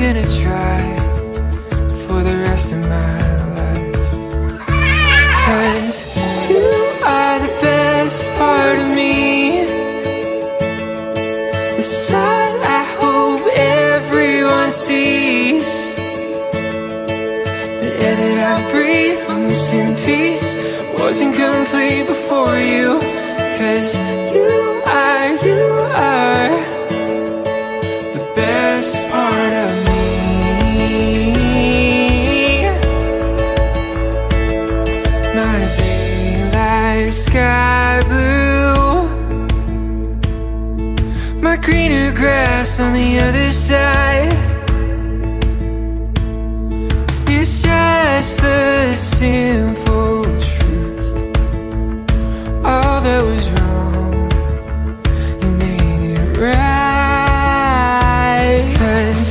gonna try for the rest of my life. 'Cause you are the best part of me, the side I hope everyone sees, the air that I breathe when missing peace wasn't complete before you. 'Cause you are the best part of me. My daylight sky blue, my greener grass on the other side. It's just the simple truth. All that was wrong, you made it right. 'Cause